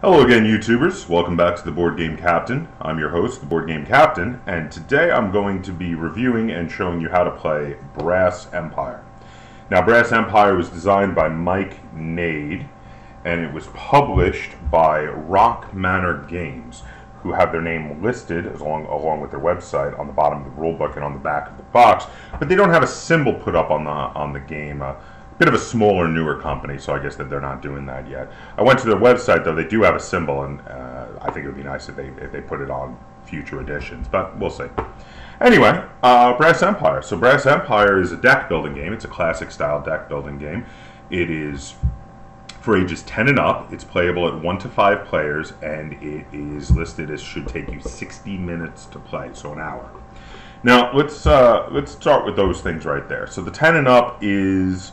Hello again, YouTubers. Welcome back to the Board Game Captain. I'm your host, the Board Game Captain, and today I'm going to be reviewing and showing you how to play Brass Empire. Now, Brass Empire was designed by Mike Nade, and it was published by Rock Manor Games, who have their name listed along with their website on the bottom of the rulebook and on the back of the box, but they don't have a symbol put up on the game. Bit of a smaller, newer company, so I guess that they're not doing that yet. I went to their website, though. They do have a symbol, and I think it would be nice if they put it on future editions, but we'll see. Anyway, Brass Empire. So Brass Empire is a deck building game. It's a classic style deck building game. It is for ages 10 and up. It's playable at 1 to 5 players, and it is listed as should take you 60 minutes to play, so an hour. Now, let's start with those things right there. So the 10 and up is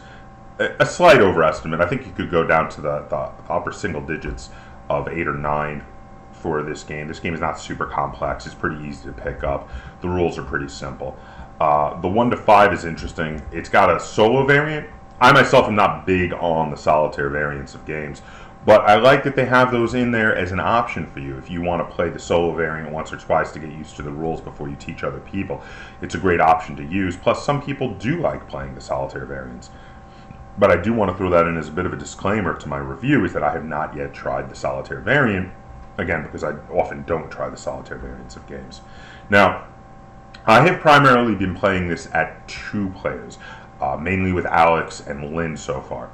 a slight overestimate. I think you could go down to the upper single digits of 8 or 9 for this game. This game is not super complex. It's pretty easy to pick up. The rules are pretty simple. The 1 to 5 is interesting. It's got a solo variant. I myself am not big on the solitaire variants of games, but I like that they have those in there as an option for you if you want to play the solo variant once or twice to get used to the rules before you teach other people. It's a great option to use. Plus, some people do like playing the solitaire variants. But I do want to throw that in as a bit of a disclaimer to my review, is that I have not yet tried the solitaire variant, again, because I often don't try the solitaire variants of games. Now, I have primarily been playing this at 2 players, mainly with Alex and Lynn so far.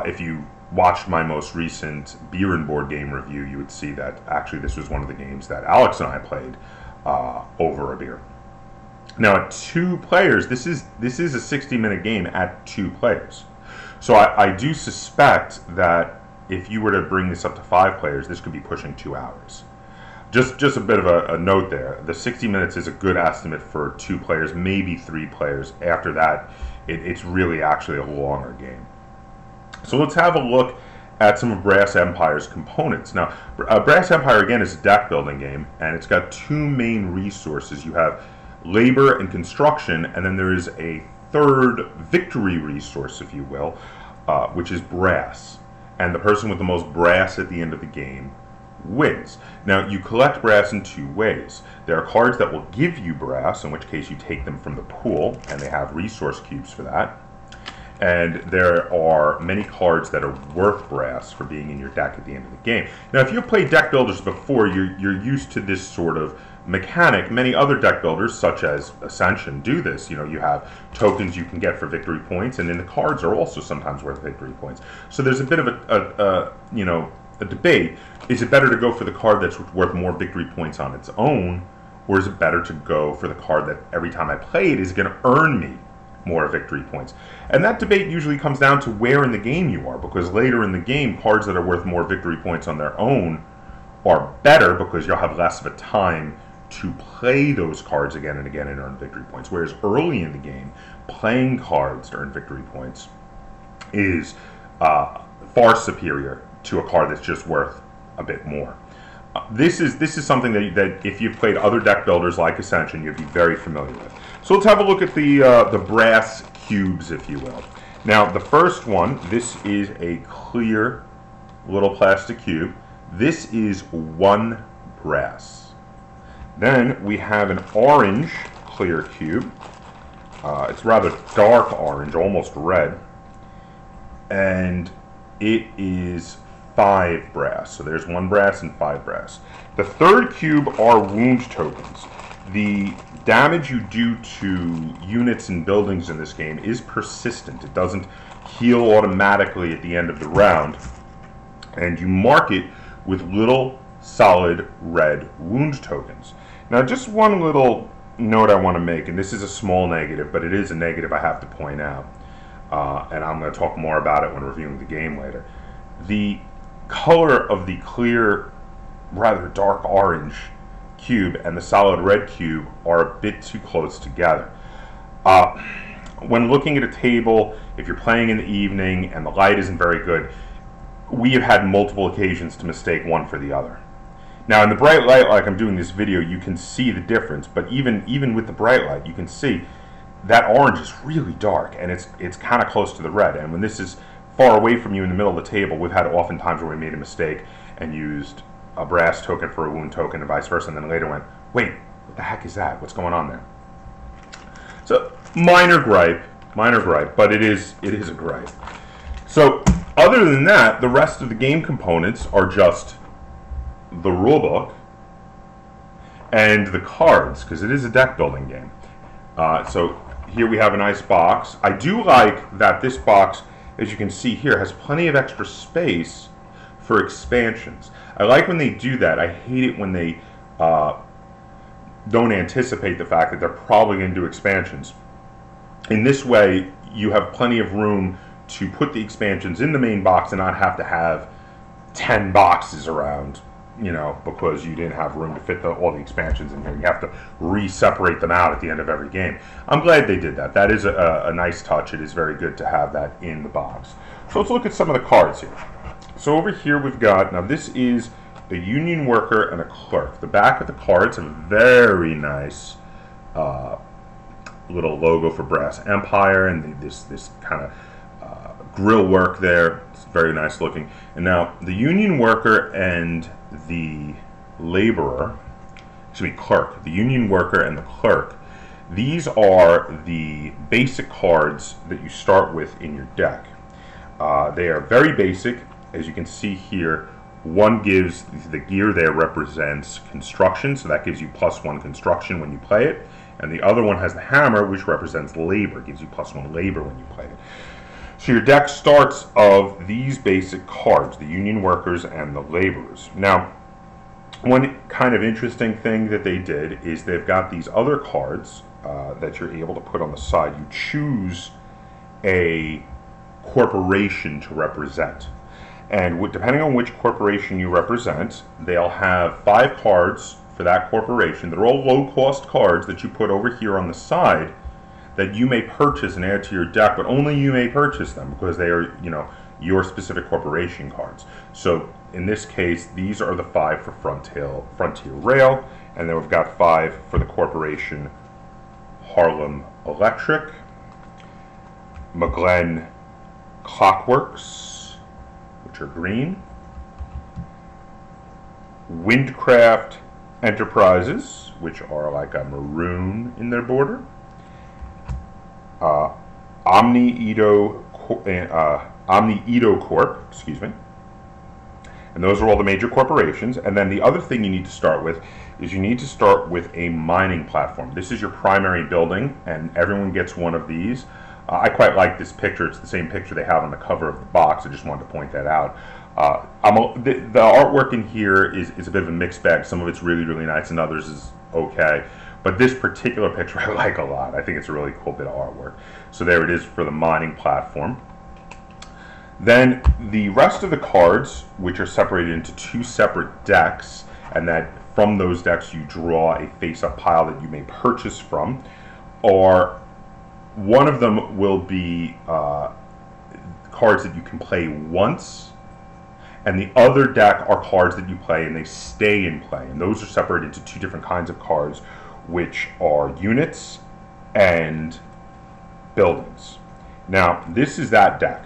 If you watched my most recent beer and board game review, you would see that actually this was one of the games that Alex and I played over a beer. Now, at 2 players, this is a 60-minute game at 2 players. So I do suspect that if you were to bring this up to 5 players, this could be pushing 2 hours. Just a bit of a note there. The 60 minutes is a good estimate for 2 players, maybe 3 players. After that, it's really actually a longer game. So let's have a look at some of Brass Empire's components. Now, Brass Empire, again, is a deck building game, and it's got 2 main resources. You have labor and construction, and then there is a third victory resource, if you will, which is brass. And the person with the most brass at the end of the game wins. Now, you collect brass in 2 ways. There are cards that will give you brass, in which case you take them from the pool, and they have resource cubes for that. And there are many cards that are worth brass for being in your deck at the end of the game. Now, if you've played deck builders before, you're used to this sort of mechanic. Many other deck builders, such as Ascension, do this. You know, you have tokens you can get for victory points, and then the cards are also sometimes worth victory points. So there's a bit of a debate. Is it better to go for the card that's worth more victory points on its own, or is it better to go for the card that every time I play it is going to earn me more victory points? And that debate usually comes down to where in the game you are, because later in the game, cards that are worth more victory points on their own are better because you'll have less of a time to play those cards again and again and earn victory points. Whereas early in the game, playing cards to earn victory points is far superior to a card that's just worth a bit more. This is something that if you've played other deck builders like Ascension, you'd be very familiar with. So let's have a look at the brass cubes, if you will. Now, the first one, this is a clear little plastic cube. This is 1 brass. Then we have an orange clear cube. It's rather dark orange, almost red. And it is 5 brass. So there's 1 brass and 5 brass. The third cube are wound tokens. The damage you do to units and buildings in this game is persistent. It doesn't heal automatically at the end of the round. And you mark it with little solid red wound tokens. Now, just one little note I want to make, and this is a small negative, but it is a negative I have to point out, and I'm going to talk more about it when reviewing the game later. The color of the clear, rather dark orange cube and the solid red cube are a bit too close together. When looking at a table, if you're playing in the evening and the light isn't very good, we have had multiple occasions to mistake one for the other. Now, in the bright light, like I'm doing this video, you can see the difference, but even with the bright light, you can see that orange is really dark, and it's kind of close to the red. And when this is far away from you in the middle of the table, we've had oftentimes where we made a mistake and used a brass token for a wound token and vice versa, and then later went, wait, what the heck is that? What's going on there? So minor gripe, but it is a gripe. So other than that, the rest of the game components are just the rulebook and the cards, because it is a deck building game. So here we have a nice box. I do like that this box, as you can see here, has plenty of extra space for expansions. I like when they do that. I hate it when they don't anticipate the fact that they're probably going to do expansions. In this way, you have plenty of room to put the expansions in the main box and not have to have 10 boxes around, you know, because you didn't have room to fit all the expansions in here. You have to re-separate them out at the end of every game. I'm glad they did that. That is a nice touch. It is very good to have that in the box. So let's look at some of the cards here. So over here we've got, now this is a union worker and a clerk. The back of the cards have a very nice little logo for Brass Empire, and this kind of grill work there. It's very nice looking. And now the union worker and the laborer, excuse me, clerk, the union worker and the clerk, these are the basic cards that you start with in your deck. They are very basic. As you can see here, one gives, the gear there represents construction, so that gives you +1 construction when you play it, and the other one has the hammer, which represents labor, gives you +1 labor when you play it. So your deck starts of these basic cards, the union workers and the laborers. Now, one kind of interesting thing that they did is they've got these other cards that you're able to put on the side. You choose a corporation to represent. And depending on which corporation you represent, they'll have 5 cards for that corporation. They're all low-cost cards that you put over here on the side that you may purchase and add to your deck, but only you may purchase them because they are, you know, your specific corporation cards. So in this case, these are the 5 for Frontier Rail, and then we've got 5 for the corporation Harlem Electric, McGlen Clockworks, which are green, Windcraft Enterprises, which are like a maroon in their border, Omni Edo Corp, excuse me, and those are all the major corporations. And then the other thing you need to start with is you need to start with a mining platform. This is your primary building, and everyone gets one of these. I quite like this picture. It's the same picture they have on the cover of the box. I just wanted to point that out. The artwork in here is a bit of a mixed bag. Some of it's really, really nice, and others is okay. But this particular picture I like a lot. I think it's a really cool bit of artwork. So there it is for the mining platform. Then the rest of the cards, which are separated into 2 separate decks, and that from those decks you draw a face-up pile that you may purchase from, or one of them will be cards that you can play once, and the other deck are cards that you play and they stay in play. And those are separated into 2 different kinds of cards, which are units and buildings. Now, this is that deck.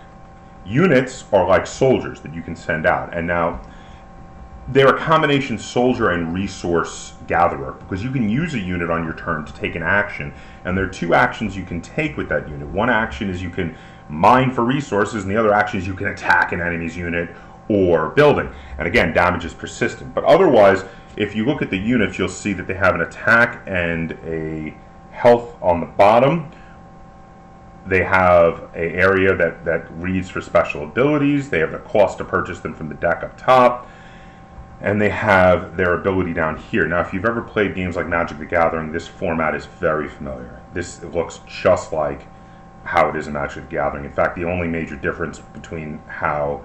Units are like soldiers that you can send out. And now, they're a combination soldier and resource gatherer, because you can use a unit on your turn to take an action, and there are 2 actions you can take with that unit. One action is you can mine for resources, and the other action is you can attack an enemy's unit or building. And again, damage is persistent. But otherwise, if you look at the units, you'll see that they have an attack and a health on the bottom. They have an area that reads for special abilities. They have the cost to purchase them from the deck up top. And they have their ability down here. Now, if you've ever played games like Magic the Gathering, this format is very familiar. This looks just like how it is in Magic the Gathering. In fact, the only major difference between how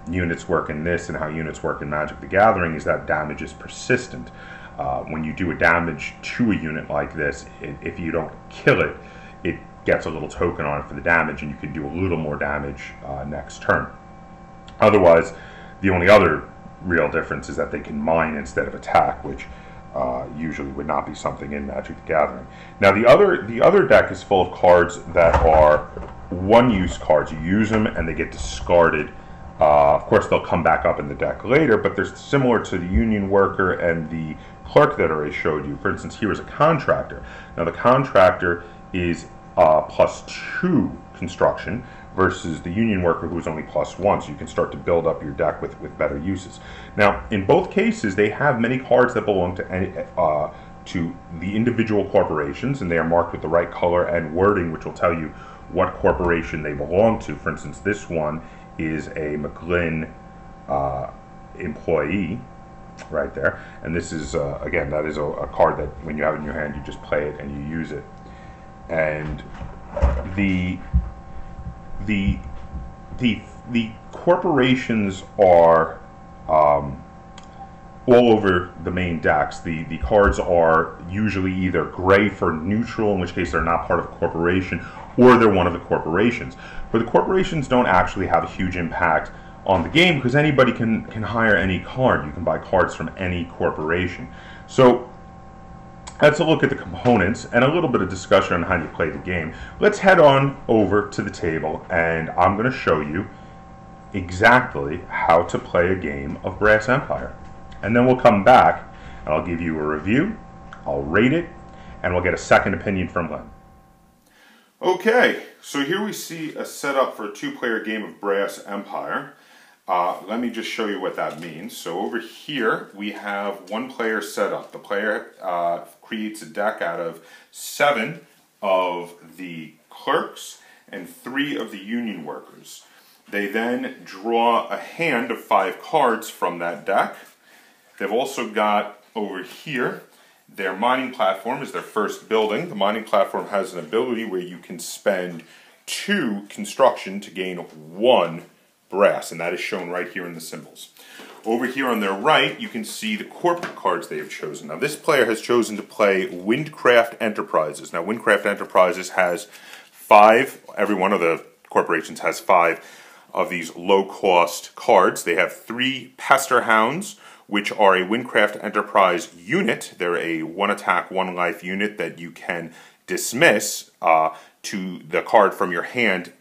units work in this and how units work in Magic the Gathering is that damage is persistent. When you do a damage to a unit like this, if you don't kill it, it gets a little token on it for the damage, and you can do a little more damage next turn. Otherwise, the only other real difference is that they can mine instead of attack, which usually would not be something in Magic the Gathering. Now, the other deck is full of cards that are one-use cards. You use them and they get discarded. Of course, they'll come back up in the deck later, but they're similar to the union worker and the clerk that I already showed you. For instance, here is a contractor. Now, the contractor is +2 construction versus the union worker, who is only +1. So you can start to build up your deck with better uses. Now, in both cases, they have many cards that belong to the individual corporations, and they are marked with the right color and wording, which will tell you what corporation they belong to. For instance, this one is a McGlynn employee right there, and this is again, that is a card that when you have it in your hand, you just play it and you use it. And the corporations are all over the main decks. The cards are usually either gray for neutral, in which case they're not part of a corporation, or they're one of the corporations. But the corporations don't actually have a huge impact on the game because anybody can hire any card. You can buy cards from any corporation. So that's a look at the components and a little bit of discussion on how you play the game. Let's head on over to the table, and I'm going to show you exactly how to play a game of Brass Empire. And then we'll come back and I'll give you a review, I'll rate it, and we'll get a second opinion from Len. Okay, so here we see a setup for a two-player game of Brass Empire. Let me just show you what that means. So over here we have one player setup. The player creates a deck out of 7 of the clerks and 3 of the union workers. They then draw a hand of 5 cards from that deck. They've also got over here their mining platform is their first building. The mining platform has an ability where you can spend 2 construction to gain 1 brass, and that is shown right here in the symbols. Over here on their right, you can see the corporate cards they have chosen. Now, this player has chosen to play Windcraft Enterprises. Now, Windcraft Enterprises has 5, every one of the corporations has 5 of these low-cost cards. They have 3 Pester Hounds, which are a Windcraft Enterprise unit. They're a 1-attack, 1-life unit that you can dismiss to the card from your hand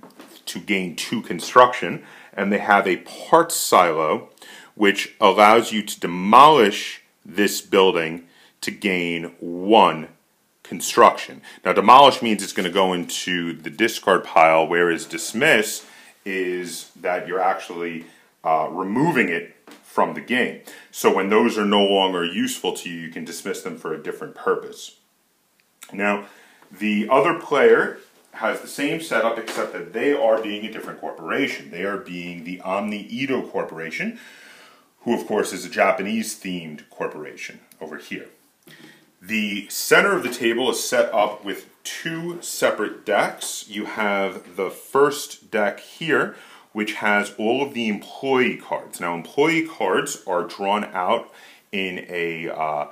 to gain 2 construction. And they have a parts silo, which allows you to demolish this building to gain 1 construction. Now, demolish means it's going to go into the discard pile, whereas dismiss is that you're actually removing it from the game. So when those are no longer useful to you, you can dismiss them for a different purpose. Now, the other player has the same setup, except that they are being a different corporation. They are being the Omni-Edo Corporation, who of course is a Japanese-themed corporation over here. The center of the table is set up with 2 separate decks. You have the first deck here, which has all of the employee cards. Now, employee cards are drawn out in a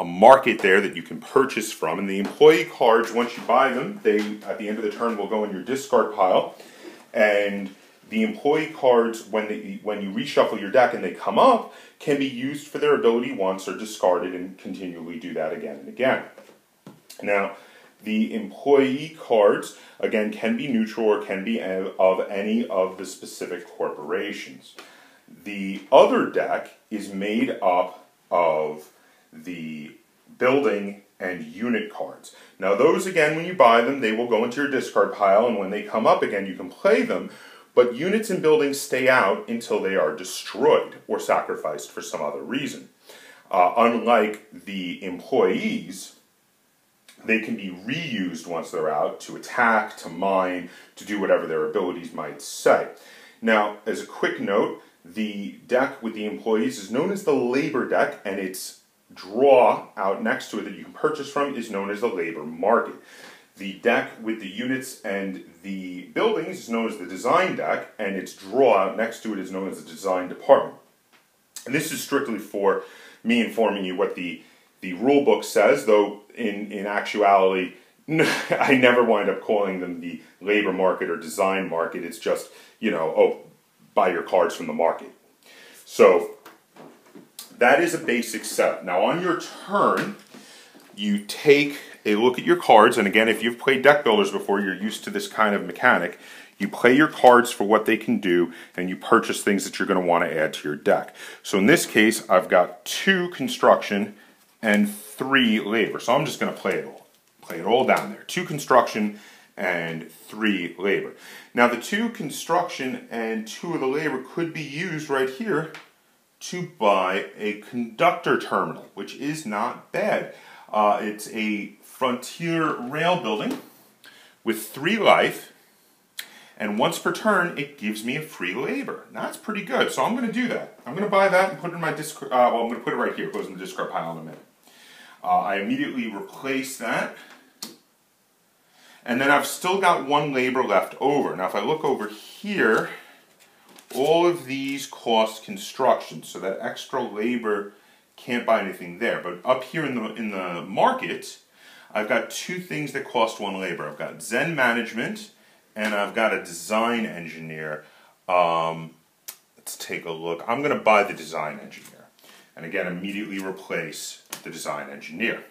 market there that you can purchase from, and the employee cards, once you buy them, they at the end of the turn will go in your discard pile. And the employee cards, when you reshuffle your deck and they come up, can be used for their ability once or discarded and continually do that again and again. Now, the employee cards, again, can be neutral or can be of any of the specific corporations. The other deck is made up of the building and unit cards. Now, those, again, when you buy them, they will go into your discard pile, and when they come up again, you can play them, but units and buildings stay out until they are destroyed or sacrificed for some other reason. Unlike the employees, they can be reused once they're out to attack, to mine, to do whatever their abilities might say. Now, as a quick note, the deck with the employees is known as the labor deck, and its draw out next to it that you can purchase from is known as the labor market. The deck with the units and the buildings is known as the design deck, and its draw out next to it is known as the design department. And this is strictly for me informing you what the rule book says, though in actuality, I never wind up calling them the labor market or design market. It's just, you know, oh, buy your cards from the market. So that is a basic setup. Now, on your turn, you take a look at your cards, and again, if you've played deck builders before, you're used to this kind of mechanic. You play your cards for what they can do, and you purchase things that you're going to want to add to your deck. So in this case, I've got 2 construction and 3 labor. So I'm just going to play it all. Play it all down there. 2 construction and 3 labor. Now the 2 construction and 2 of the labor could be used right here to buy a conductor terminal, which is not bad. It's a frontier rail building with 3 life, and once per turn it gives me a free labor. Now, that's pretty good, so I'm going to do that. I'm going to buy that and put it in my discard. Well, I'm going to put it right here. It goes in the discard pile in a minute. I immediately replace that. And then I've still got 1 labor left over. Now if I look over here, all of these cost construction, so that extra labor can't buy anything there. But up here in the market, I've got 2 things that cost 1 labor. I've got Zen Management, and I've got a Design Engineer. Let's take a look. I'm going to buy the Design Engineer, and again immediately replace the Design Engineer.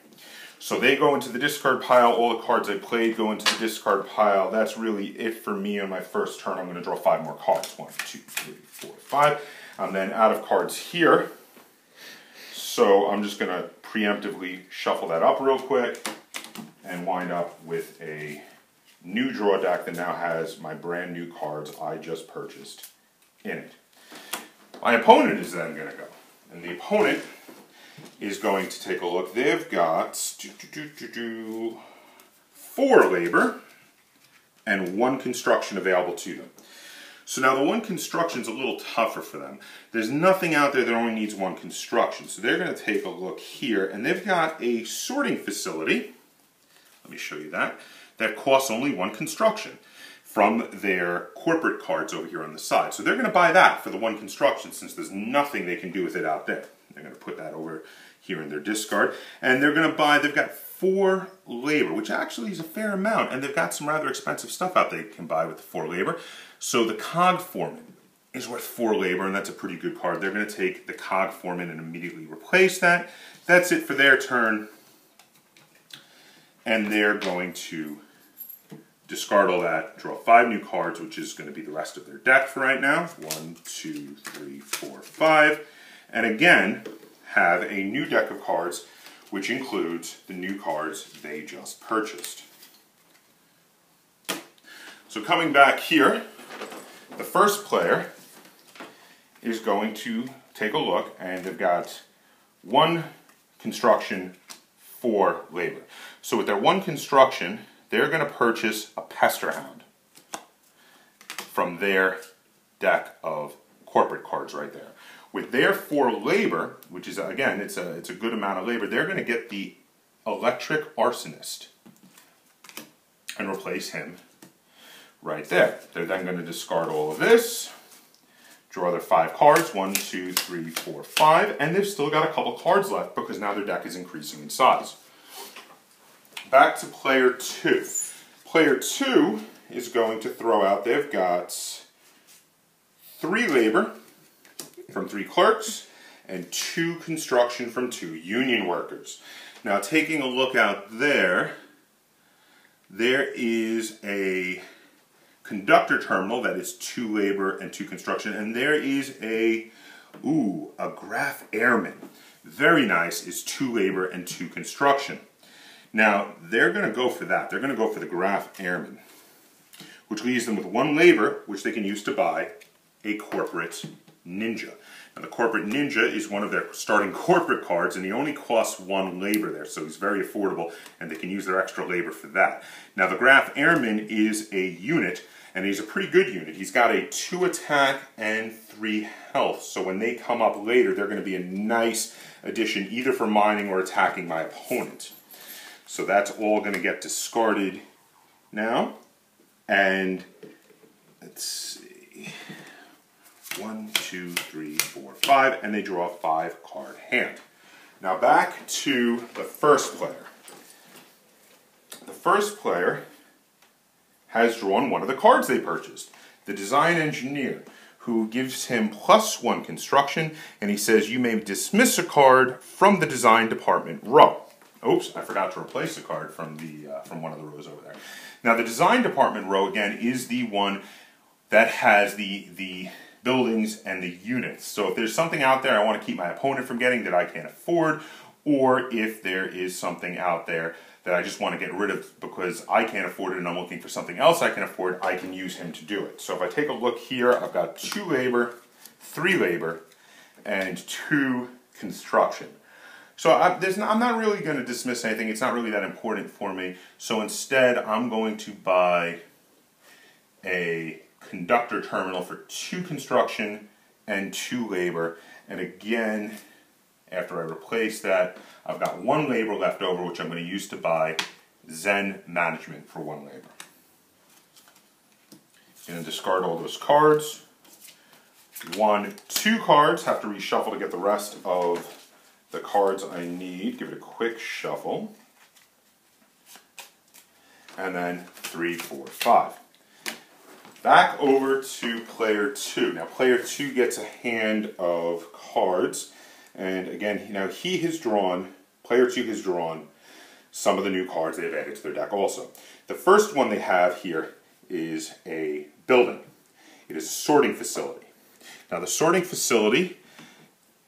So they go into the discard pile. All the cards I played go into the discard pile. That's really it for me on my first turn. I'm going to draw 5 more cards. 1, 2, 3, 4, 5. I'm then out of cards here. So I'm just going to preemptively shuffle that up real quick and wind up with a new draw deck that now has my brand new cards I just purchased in it. My opponent is then going to go. And the opponent is going to take a look. They've got 4 labor and 1 construction available to them. So now the 1 construction is a little tougher for them. There's nothing out there that only needs 1 construction. So they're going to take a look here, and they've got a sorting facility. Let me show you that. That costs only 1 construction from their corporate cards over here on the side. So they're going to buy that for the 1 construction since there's nothing they can do with it out there. They're going to put that over here in their discard. And they're going to buy, they've got 4 labor, which actually is a fair amount. And they've got some rather expensive stuff out there they can buy with the 4 labor. So the Cog Foreman is worth 4 labor, and that's a pretty good card. They're going to take the Cog Foreman and immediately replace that. That's it for their turn. And they're going to discard all that, draw 5 new cards, which is going to be the rest of their deck for right now. 1, 2, 3, 4, 5. And again, have a new deck of cards, which includes the new cards they just purchased. So coming back here, the first player is going to take a look, and they've got 1 construction, 4 labor. So with their 1 construction, they're going to purchase a Pesterhound from their deck of corporate cards right there. With their 4 labor, which is, again, it's a good amount of labor, they're going to get the Electric Arsonist and replace him right there. They're then going to discard all of this, draw their 5 cards, 1, 2, 3, 4, 5, and they've still got a couple cards left because now their deck is increasing in size. Back to player 2. Player 2 is going to throw out, they've got 3 labor from 3 clerks and 2 construction from 2 union workers. Now taking a look out there, there is a conductor terminal that is 2 labor and 2 construction, and there is a Graf Airman. Very nice, is 2 labor and 2 construction. Now, they're going to go for that. They're going to go for the Graf Airman, which leaves them with 1 labor, which they can use to buy a Corporate Ninja. Now, the Corporate Ninja is one of their starting corporate cards, and he only costs 1 labor there, so he's very affordable, and they can use their extra labor for that. Now, the Graf Airman is a unit, and he's a pretty good unit. He's got a 2 attack and 3 health, so when they come up later, they're going to be a nice addition, either for mining or attacking my opponent. So that's all going to get discarded now. And let's see. 1, 2, 3, 4, 5. And they draw a 5-card hand. Now back to the first player. The first player has drawn one of the cards they purchased. The Design Engineer, who gives him +1 construction. And he says you may dismiss a card from the Design Department row. Oops, I forgot to replace the card from one of the rows over there. Now the design department row, again, is the one that has the buildings and the units. So if there's something out there I want to keep my opponent from getting that I can't afford, or if there is something out there that I just want to get rid of because I can't afford it and I'm looking for something else I can afford, I can use him to do it. So if I take a look here, I've got 2 labor, 3 labor, and 2 construction. So I'm not really going to dismiss anything. It's not really that important for me. So instead, I'm going to buy a conductor terminal for 2 construction and 2 labor. And again, after I replace that, I've got 1 labor left over, which I'm going to use to buy Zen management for 1 labor. I'm going to discard all those cards. 2 cards. Have to reshuffle to get the rest of the cards I need. Give it a quick shuffle. And then 3, 4, 5. Back over to player 2. Now player 2 gets a hand of cards. And again, now player 2 has drawn some of the new cards they've added to their deck also. The first one they have here is a building. It is a sorting facility. Now the sorting facility,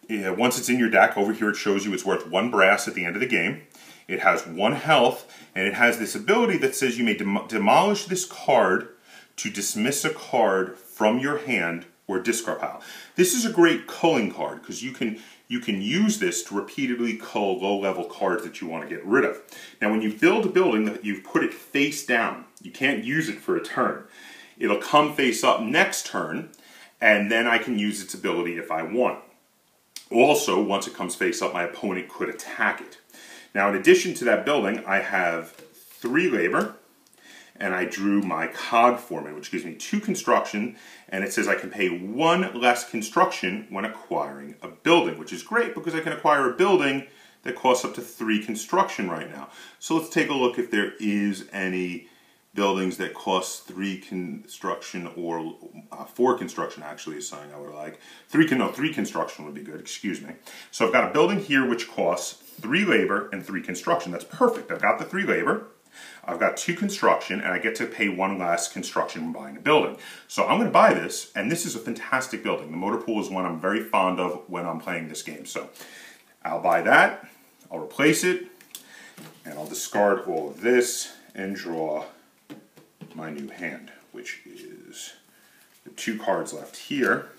once it's in your deck, over here it shows you it's worth 1 brass at the end of the game. It has 1 health, and it has this ability that says you may demolish this card to dismiss a card from your hand or discard pile. This is a great culling card because you can use this to repeatedly cull low-level cards that you want to get rid of. Now when you build a building, you've put it face down. You can't use it for a turn. It'll come face up next turn, and then I can use its ability if I want. Also, once it comes face up, my opponent could attack it. Now, in addition to that building, I have 3 labor, and I drew my cog foreman, which gives me 2 construction, and it says I can pay 1 less construction when acquiring a building, which is great because I can acquire a building that costs up to 3 construction right now. So let's take a look if there is any buildings that cost 3 construction, or 4 construction actually is something I would like. 3 construction would be good, excuse me. So I've got a building here which costs 3 labor and 3 construction. That's perfect. I've got the 3 labor, I've got 2 construction, and I get to pay 1 less construction when buying a building. So I'm going to buy this, and this is a fantastic building. The motor pool is one I'm very fond of when I'm playing this game. So I'll buy that, I'll replace it, and I'll discard all of this and draw my new hand, which is the 2 cards left here,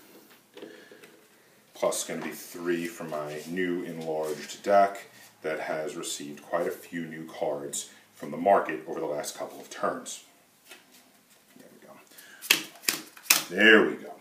plus going to be 3 from my new enlarged deck that has received quite a few new cards from the market over the last couple of turns. There we go. There we go.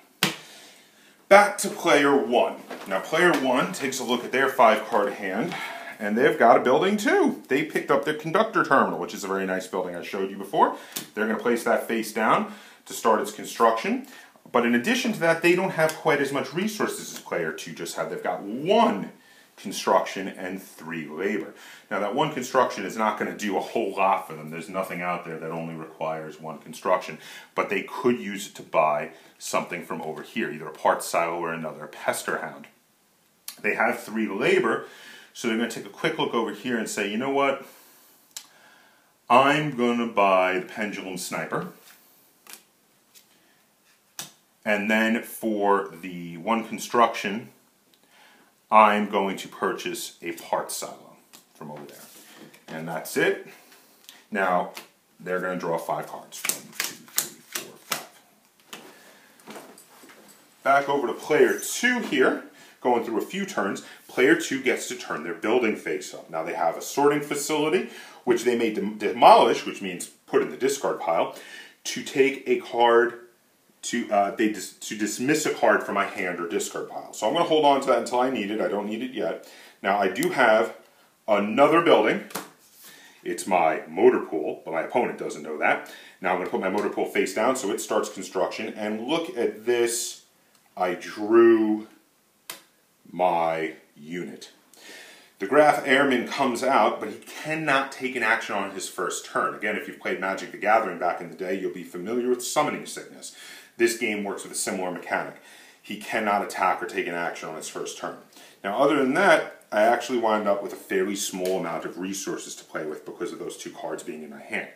Back to player 1. Now player 1 takes a look at their 5-card hand, and they've got a building too. They picked up their conductor terminal, which is a very nice building I showed you before. They're going to place that face down to start its construction. But in addition to that, they don't have quite as much resources as player 2 just had. They've got 1 construction and 3 labor. Now that 1 construction is not going to do a whole lot for them. There's nothing out there that only requires 1 construction. But they could use it to buy something from over here, either a parts silo or another pester hound. They have 3 labor. So they're going to take a quick look over here and say, you know what, I'm going to buy the pendulum sniper. And then for the 1 construction, I'm going to purchase a parts silo from over there. And that's it. Now, they're going to draw 5 cards. 1, 2, 3, 4, 5. Back over to player 2 here. Going through a few turns, player 2 gets to turn their building face up. Now they have a sorting facility, which they may demolish, which means put in the discard pile, to take a card, to dismiss a card from my hand or discard pile. So I'm going to hold on to that until I need it. I don't need it yet. Now I do have another building. It's my motor pool, but my opponent doesn't know that. Now I'm going to put my motor pool face down so it starts construction. And look at this. I drew my unit. The Graph Airman comes out, but he cannot take an action on his first turn. Again, if you've played Magic the Gathering back in the day, you'll be familiar with Summoning Sickness. This game works with a similar mechanic. he cannot attack or take an action on his first turn. Now, other than that, I actually wind up with a fairly small amount of resources to play with because of those 2 cards being in my hand.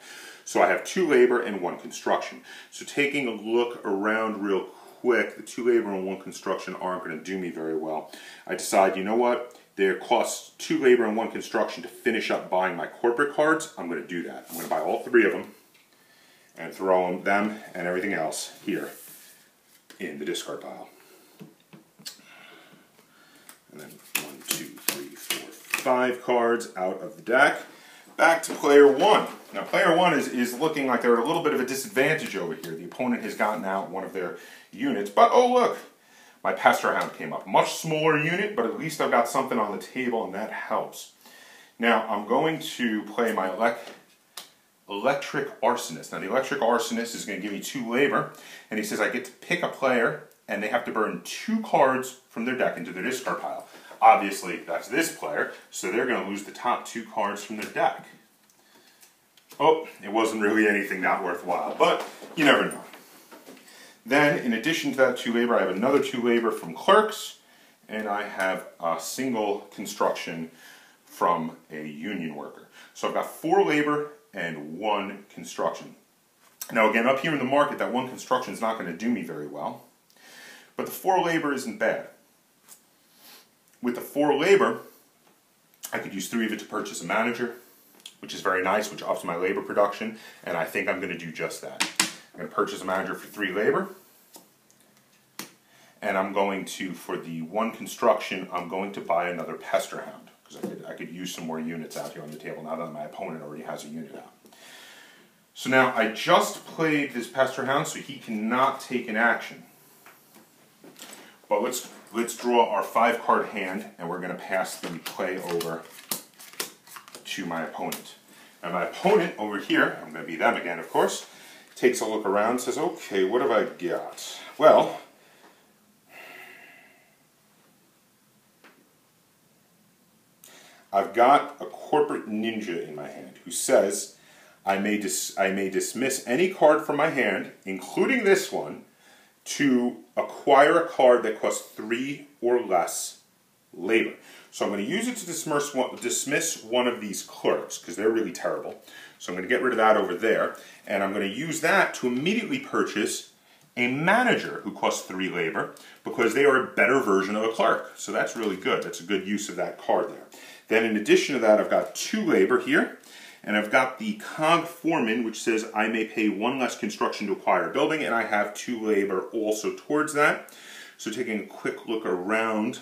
So I have 2 labor and 1 construction. So taking a look around real quick, the 2 labor and 1 construction aren't going to do me very well. I decide, you know what? There costs 2 labor and 1 construction to finish up buying my corporate cards. I'm going to do that. I'm going to buy all 3 of them and throw them and everything else here in the discard pile. And then 1, 2, 3, 4, 5 cards out of the deck. Back to player 1. Now player 1 is looking like they're at a little bit of a disadvantage over here. The opponent has gotten out one of their units, but oh look, my Pester Hound came up. Much smaller unit, but at least I've got something on the table and that helps. Now I'm going to play my Electric Arsonist. Now the Electric Arsonist is going to give me 2 labor, and he says I get to pick a player and they have to burn 2 cards from their deck into their discard pile. Obviously, that's this player, so they're going to lose the top 2 cards from their deck. Oh, it wasn't really anything not worthwhile, but you never know. Then, in addition to that 2 labor, I have another 2 labor from Clerks, and I have a single construction from a union worker. So I've got 4 labor and 1 construction. Now again, up here in the market, that 1 construction is not going to do me very well, but the 4 labor isn't bad. With the 4 labor, I could use 3 of it to purchase a manager, which is very nice, which ups my labor production, and I think I'm going to do just that. I'm going to purchase a manager for 3 labor, and I'm going to, for the 1 construction, I'm going to buy another Pester Hound, because I could use some more units out here on the table now that my opponent already has a unit out. So now, I just played this Pester Hound, so he cannot take an action. But let's draw our 5-card hand, and we're going to pass the play over to my opponent. And my opponent over here, I'm going to be them again, of course, takes a look around and says, okay, what have I got? Well, I've got a corporate ninja in my hand who says I may dismiss any card from my hand, including this one, to acquire a card that costs 3 or less labor. So I'm going to use it to dismiss one of these clerks, because they're really terrible. So I'm going to get rid of that over there, and I'm going to use that to immediately purchase a manager who costs 3 labor, because they are a better version of a clerk. So that's really good. That's a good use of that card there. Then in addition to that, I've got 2 labor here, and I've got the Cog Foreman, which says I may pay 1 less construction to acquire a building, and I have 2 labor also towards that. So taking a quick look around,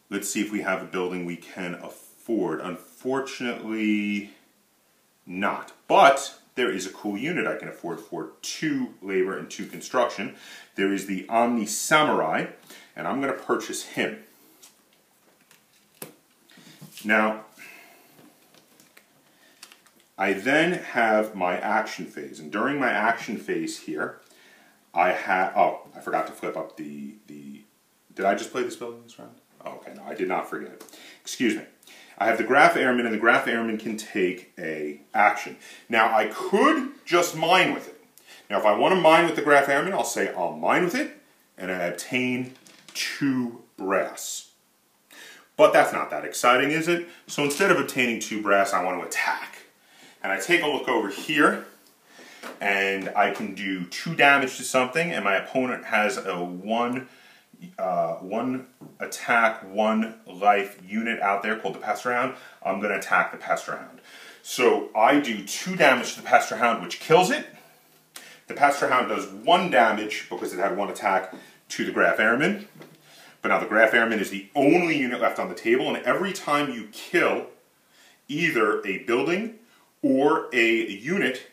let's see if we have a building we can afford. Unfortunately, not. But there is a cool unit I can afford for 2 labor and 2 construction. There is the Omni Samurai, and I'm going to purchase him. Now, I then have my action phase, and during my action phase here, I forgot to flip up the did I just play this building this round? Oh, okay, no, I did not forget it. Excuse me. I have the Graph Airman, and the Graph Airman can take a action. Now, I could just mine with it. Now, if I want to mine with the Graph Airman, I'll say I'll mine with it, and I obtain 2 brass. But that's not that exciting, is it? So instead of obtaining 2 brass, I want to attack. And I take a look over here, and I can do 2 damage to something, and my opponent has a 1 attack, 1 life unit out there called the Pester Hound. I'm going to attack the Pester Hound. So I do 2 damage to the Pester Hound, which kills it. The Pester Hound does 1 damage because it had 1 attack to the Graph Airman. But now the Graph Airman is the only unit left on the table, and every time you kill either a building or a unit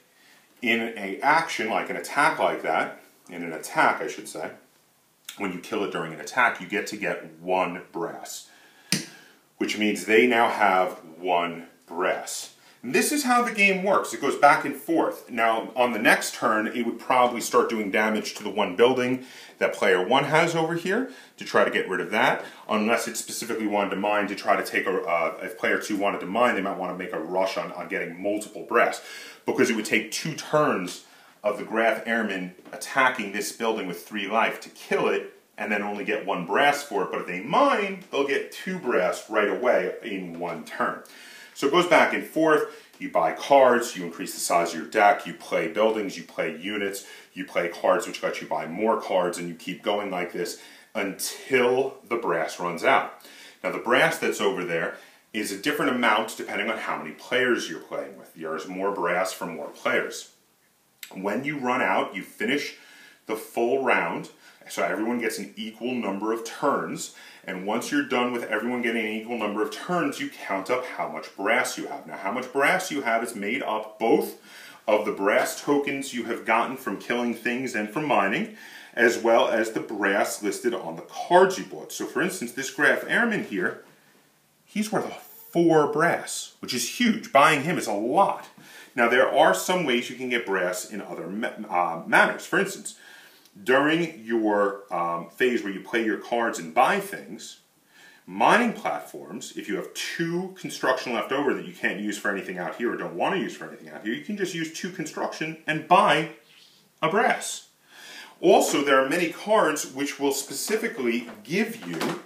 in an action, like an attack like that, in an attack I should say, when you kill it during an attack, you get to get 1 brass. Which means they now have 1 brass. And this is how the game works. It goes back and forth. Now, on the next turn, it would probably start doing damage to the 1 building that player 1 has over here to try to get rid of that, unless it specifically wanted to mine to try to take if player 2 wanted to mine, they might want to make a rush on getting multiple brass, because it would take 2 turns of the Graf Airmen attacking this building with 3 life to kill it, and then only get 1 brass for it. But if they mine, they'll get 2 brass right away in 1 turn. So it goes back and forth. You buy cards, you increase the size of your deck, you play buildings, you play units, you play cards which let you buy more cards, and you keep going like this until the brass runs out. Now the brass that's over there is a different amount depending on how many players you're playing with. There's more brass for more players. When you run out, you finish the full round, so everyone gets an equal number of turns, and once you're done with everyone getting an equal number of turns, you count up how much brass you have. Now how much brass you have is made up both of the brass tokens you have gotten from killing things and from mining, as well as the brass listed on the cards you bought. So for instance, this Graf Airman here, he's worth 4 brass, which is huge. Buying him is a lot. Now there are some ways you can get brass in other manners. For instance, during your phase where you play your cards and buy things, mining platforms, if you have 2 construction left over that you can't use for anything out here or don't want to use for anything out here, you can just use 2 construction and buy a brass. Also, there are many cards which will specifically give you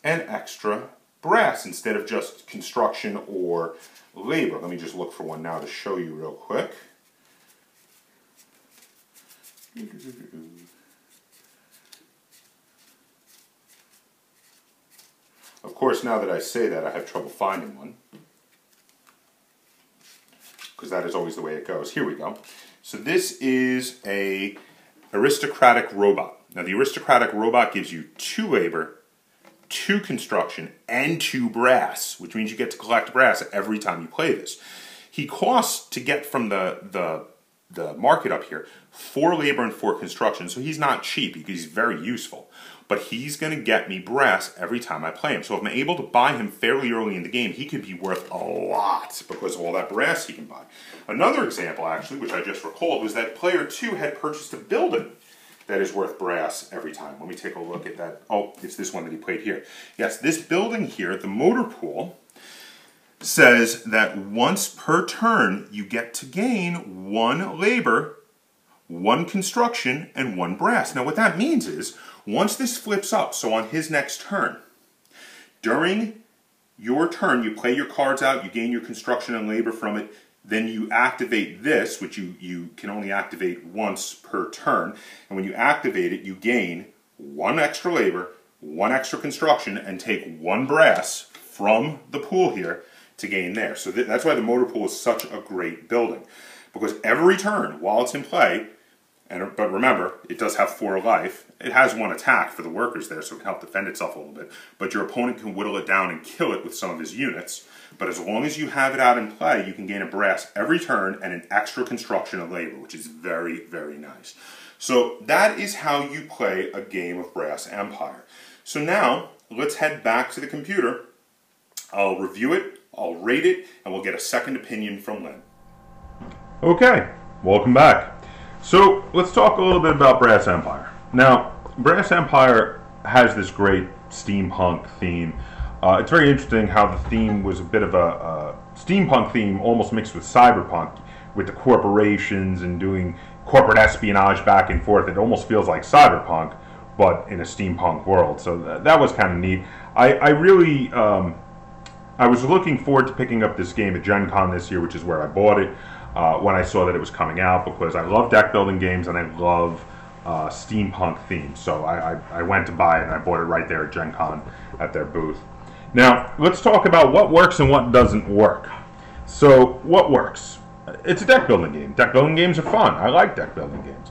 an extra brass instead of just construction or labor. Let me just look for one now to show you real quick. Of course, now that I say that, I have trouble finding one, because that is always the way it goes. Here we go. So this is a Aristocratic Robot. Now the Aristocratic Robot gives you 2 labor, 2 construction, and 2 brass, which means you get to collect brass every time you play this. He costs, to get from the market up here, 4 labor and 4 construction, so he's not cheap, he's very useful. But he's going to get me brass every time I play him. So if I'm able to buy him fairly early in the game, he could be worth a lot because of all that brass he can buy. Another example, actually, which I just recalled, was that player 2 had purchased a building that is worth brass every time. Let me take a look at that. Oh, it's this one that he played here. Yes, this building here, the motor pool, says that once per turn you get to gain 1 labor, 1 construction, and 1 brass. Now what that means is, once this flips up, so on his next turn, during your turn you play your cards out, you gain your construction and labor from it, then you activate this, which you can only activate once per turn, and when you activate it you gain 1 extra labor, 1 extra construction, and take 1 brass from the pool here to gain there. So that's why the motor pool is such a great building, because every turn while it's in play, but remember, it does have 4 life. It has 1 attack for the workers there, so it can help defend itself a little bit. But your opponent can whittle it down and kill it with some of his units. But as long as you have it out in play, you can gain a brass every turn and an extra construction of labor, which is very, very nice. So that is how you play a game of Brass Empire. So now, let's head back to the computer. I'll review it, I'll rate it, and we'll get a second opinion from Lynn. Okay, welcome back. So let's talk a little bit about Brass Empire. Now, Brass Empire has this great steampunk theme. It's very interesting how the theme was a bit of a steampunk theme, almost mixed with cyberpunk, with the corporations and doing corporate espionage back and forth. It almost feels like cyberpunk, but in a steampunk world. So that was kind of neat. I was looking forward to picking up this game at Gen Con this year, which is where I bought it. When I saw that it was coming out, because I love deck building games and I love steampunk themes. So I went to buy it and I bought it right there at Gen Con at their booth. Now, let's talk about what works and what doesn't work. So, what works? It's a deck building game. Deck building games are fun. I like deck building games.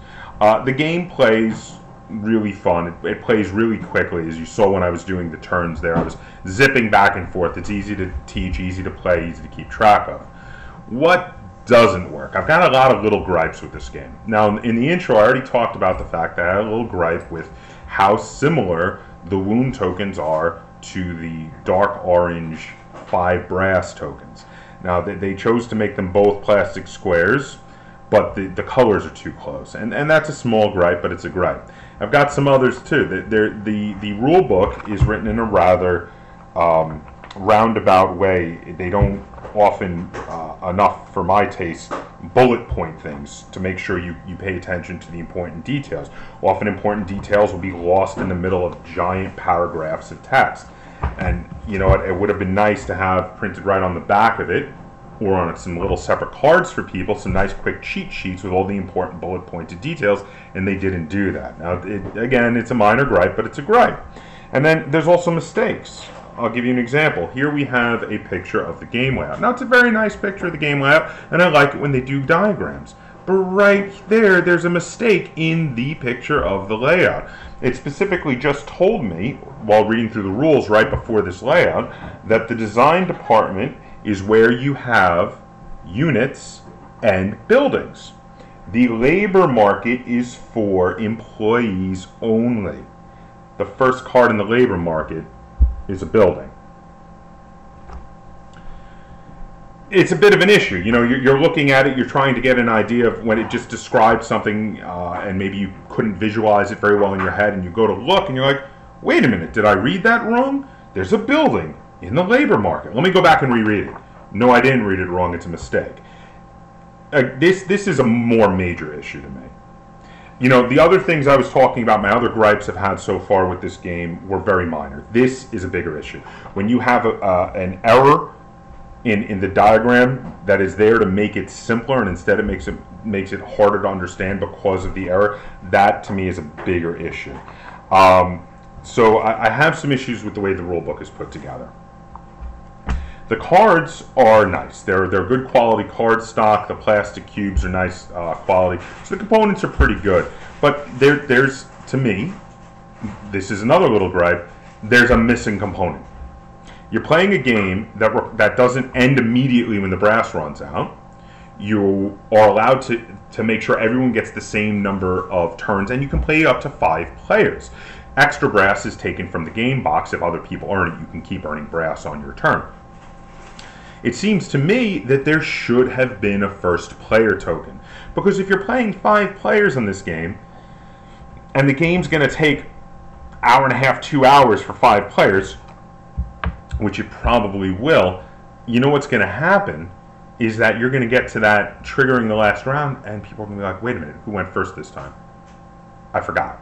The game plays really fun. It plays really quickly. As you saw when I was doing the turns there, I was zipping back and forth. It's easy to teach, easy to play, easy to keep track of. What doesn't work? I've got a lot of little gripes with this game. Now, in the intro, I already talked about the fact that I had a little gripe with how similar the wound tokens are to the dark orange 5 brass tokens. Now, they chose to make them both plastic squares, but the colors are too close. And that's a small gripe, but it's a gripe. I've got some others too. The rule book is written in a rather roundabout way. They don't often, enough for my taste, bullet point things to make sure you pay attention to the important details. Often important details will be lost in the middle of giant paragraphs of text. And you know what, it would have been nice to have printed right on the back of it, or on some little separate cards for people, some nice quick cheat sheets with all the important bullet pointed details, and they didn't do that. Now, again, it's a minor gripe, but it's a gripe. And then there's also mistakes. I'll give you an example. Here we have a picture of the game layout. Now, it's a very nice picture of the game layout, and I like it when they do diagrams. But right there, there's a mistake in the picture of the layout. It specifically just told me, while reading through the rules right before this layout, that the design department is where you have units and buildings. The labor market is for employees only. The first card in the labor market is a building. It's a bit of an issue. You know, you're looking at it, you're trying to get an idea of when it just describes something, and maybe you couldn't visualize it very well in your head, and you go to look and you're like, wait a minute, did I read that wrong? There's a building in the labor market. Let me go back and reread it. No, I didn't read it wrong, it's a mistake. This is a more major issue to me. You know, the other things I was talking about, my other gripes I've had so far with this game were very minor. This is a bigger issue. When you have an error in the diagram that is there to make it simpler, and instead it makes it harder to understand because of the error, that to me is a bigger issue. So I have some issues with the way the rule book is put together. The cards are nice. They're good quality card stock. The plastic cubes are nice quality. So the components are pretty good. But there's, to me, this is another little gripe, there's a missing component. You're playing a game that doesn't end immediately when the brass runs out. You are allowed to make sure everyone gets the same number of turns, and you can play up to 5 players. Extra brass is taken from the game box. If other people earn it, you can keep earning brass on your turn. It seems to me that there should have been a first player token. Because if you're playing 5 players in this game, and the game's going to take hour and a half, 2 hours for 5 players, which it probably will, you know what's going to happen is that you're going to get to that triggering the last round, and people are going to be like, wait a minute, who went first this time? I forgot.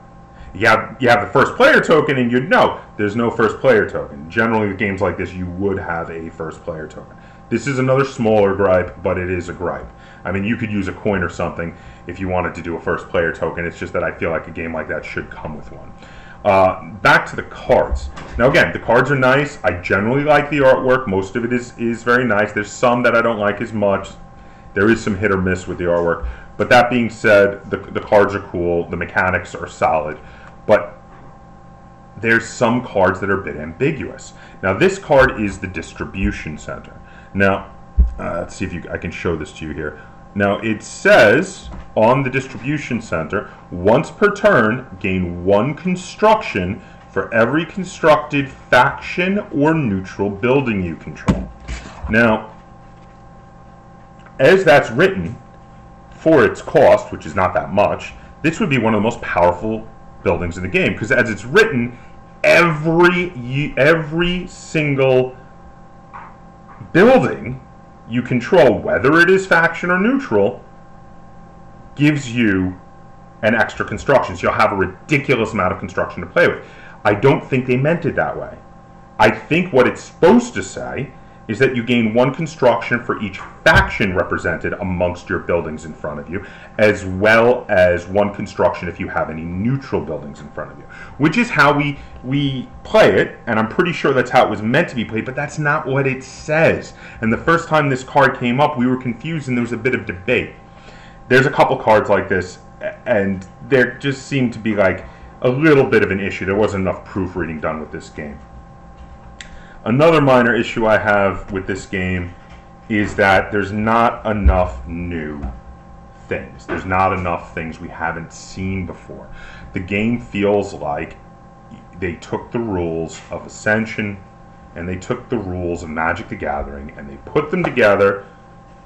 You have the first player token, and you know there's no first player token. Generally, with games like this, you would have a first player token. This is another smaller gripe, but it is a gripe. I mean, you could use a coin or something if you wanted to do a first player token. It's just that I feel like a game like that should come with one. Back to the cards. Now again, the cards are nice. I generally like the artwork. Most of it is very nice. There's some that I don't like as much. There is some hit or miss with the artwork. But that being said, the cards are cool. The mechanics are solid. But there's some cards that are a bit ambiguous. Now this card is the distribution center. Now, let's see if I can show this to you here. Now it says on the distribution center, once per turn, gain 1 construction for every constructed faction or neutral building you control. Now, as that's written, for its cost, which is not that much, this would be one of the most powerful buildings in the game, because as it's written, every single building you control, whether it is faction or neutral, gives you an extra construction. So you'll have a ridiculous amount of construction to play with. I don't think they meant it that way. I think what it's supposed to say is that you gain 1 construction for each faction represented amongst your buildings in front of you, as well as 1 construction if you have any neutral buildings in front of you, which is how we play it, and I'm pretty sure that's how it was meant to be played, but that's not what it says. And the first time this card came up, we were confused and there was a bit of debate. There's a couple cards like this, and there just seemed to be like a little bit of an issue. There wasn't enough proofreading done with this game. Another minor issue I have with this game is that there's not enough new things. There's not enough things we haven't seen before. The game feels like they took the rules of Ascension and they took the rules of Magic the Gathering and they put them together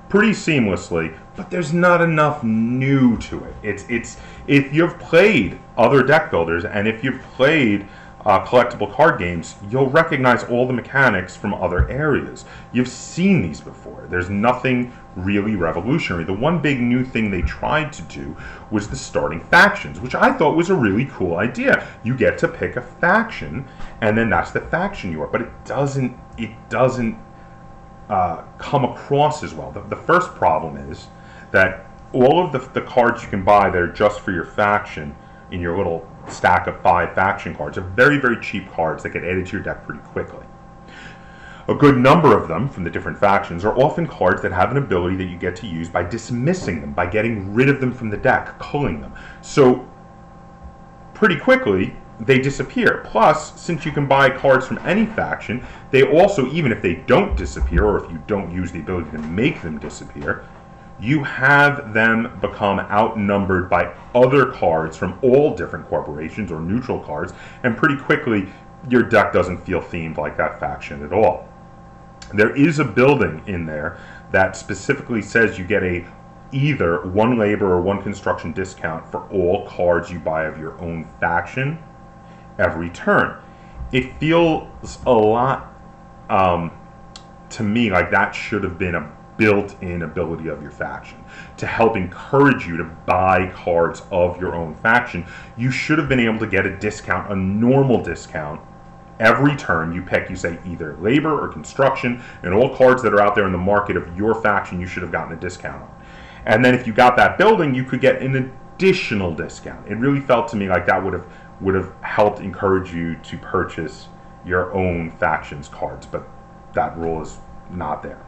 pretty seamlessly, but there's not enough new to it. It's if you've played other deck builders and if you've played collectible card games, you'll recognize all the mechanics from other areas. You've seen these before. There's nothing really revolutionary. The one big new thing they tried to do was the starting factions, which I thought was a really cool idea. You get to pick a faction, and then that's the faction you are. But it doesn't come across as well. The first problem is that all of the cards you can buy that are just for your faction in your little stack of 5 faction cards are very, very cheap cards that get added to your deck pretty quickly. A good number of them from the different factions are often cards that have an ability that you get to use by dismissing them, by getting rid of them from the deck, culling them. So pretty quickly they disappear. Plus, since you can buy cards from any faction, they also, even if they don't disappear, or if you don't use the ability to make them disappear, you have them become outnumbered by other cards from all different corporations or neutral cards, and pretty quickly your deck doesn't feel themed like that faction at all. There is a building in there that specifically says you get either 1 labor or 1 construction discount for all cards you buy of your own faction every turn. It feels a lot to me like that should have been a built-in ability of your faction to help encourage you to buy cards of your own faction. You should have been able to get a discount, a normal discount, every turn you pick. You say either labor or construction, and all cards that are out there in the market of your faction you should have gotten a discount on. And then if you got that building, you could get an additional discount. It really felt to me like that would have helped encourage you to purchase your own faction's cards, but that rule is not there.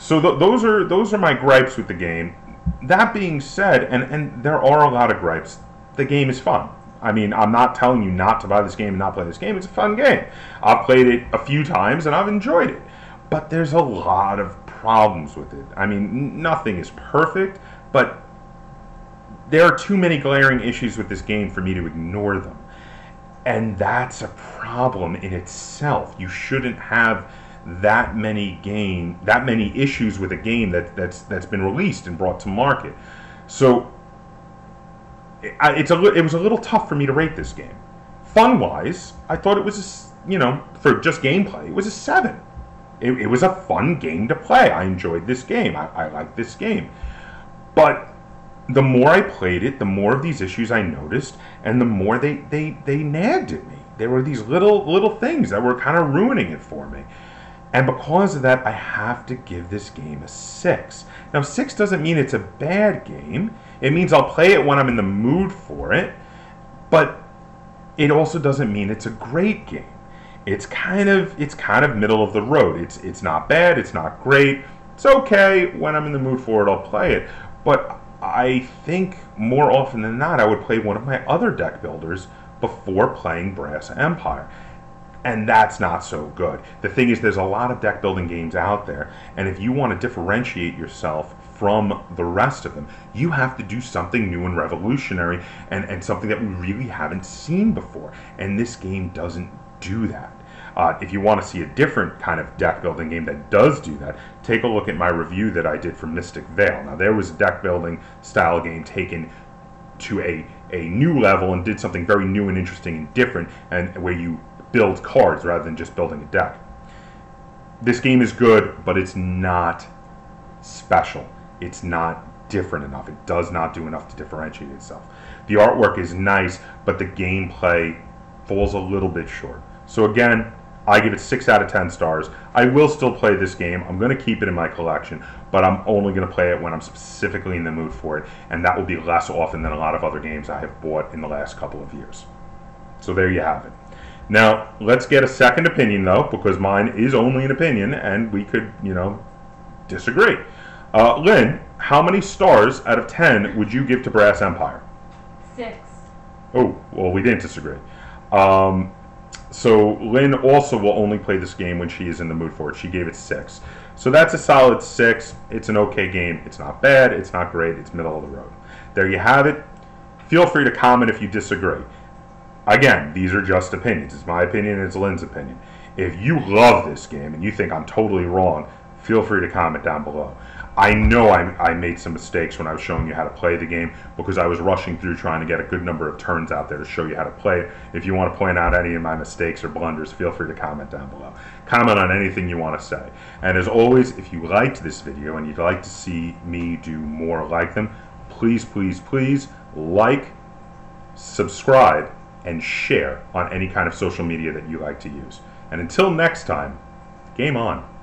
So those are my gripes with the game. That being said, and there are a lot of gripes, the game is fun. I mean, I'm not telling you not to buy this game and not play this game. It's a fun game. I've played it a few times and I've enjoyed it. But there's a lot of problems with it. I mean, nothing is perfect, but there are too many glaring issues with this game for me to ignore them. And that's a problem in itself. You shouldn't have that many issues with a game that's been released and brought to market. So it was a little tough for me to rate this game. Fun-wise, I thought it was, for just gameplay, it was a 7. It was a fun game to play. I enjoyed this game. I liked this game. But the more I played it, the more of these issues I noticed, and the more they nagged at me. There were these little things that were kind of ruining it for me. And because of that, I have to give this game a 6. Now, 6 doesn't mean it's a bad game. It means I'll play it when I'm in the mood for it. But it also doesn't mean it's a great game. It's kind of middle of the road. It's not bad. It's not great. It's okay. When I'm in the mood for it, I'll play it. But I think more often than not, I would play one of my other deck builders before playing Brass Empire. And that's not so good. The thing is, there's a lot of deck building games out there, and if you want to differentiate yourself from the rest of them, you have to do something new and revolutionary, and something that we really haven't seen before. And this game doesn't do that. If you want to see a different kind of deck building game that does do that, take a look at my review that I did for Mystic Vale. Now, there was a deck building style game taken to a new level and did something very new and interesting and different, and where you build cards rather than just building a deck. This game is good, but it's not special. It's not different enough. It does not do enough to differentiate itself. The artwork is nice, but the gameplay falls a little bit short. So again, I give it 6 out of 10 stars. I will still play this game. I'm going to keep it in my collection, but I'm only going to play it when I'm specifically in the mood for it, and that will be less often than a lot of other games I have bought in the last couple of years. So there you have it. Now, let's get a second opinion, though, because mine is only an opinion, and we could, disagree. Lynn, how many stars out of 10 would you give to Brass Empire? 6. Oh, well, we didn't disagree. So Lynn also will only play this game when she is in the mood for it. She gave it 6. So that's a solid 6. It's an okay game. It's not bad. It's not great. It's middle of the road. There you have it. Feel free to comment if you disagree. Again, these are just opinions. It's my opinion and it's Lynn's opinion. If you love this game and you think I'm totally wrong, feel free to comment down below. I know I made some mistakes when I was showing you how to play the game because I was rushing through trying to get a good number of turns out there to show you how to play it. If you want to point out any of my mistakes or blunders, feel free to comment down below. Comment on anything you want to say. And as always, if you liked this video and you'd like to see me do more like them, please, please, please like, subscribe, and share on any kind of social media that you like to use. And until next time, game on.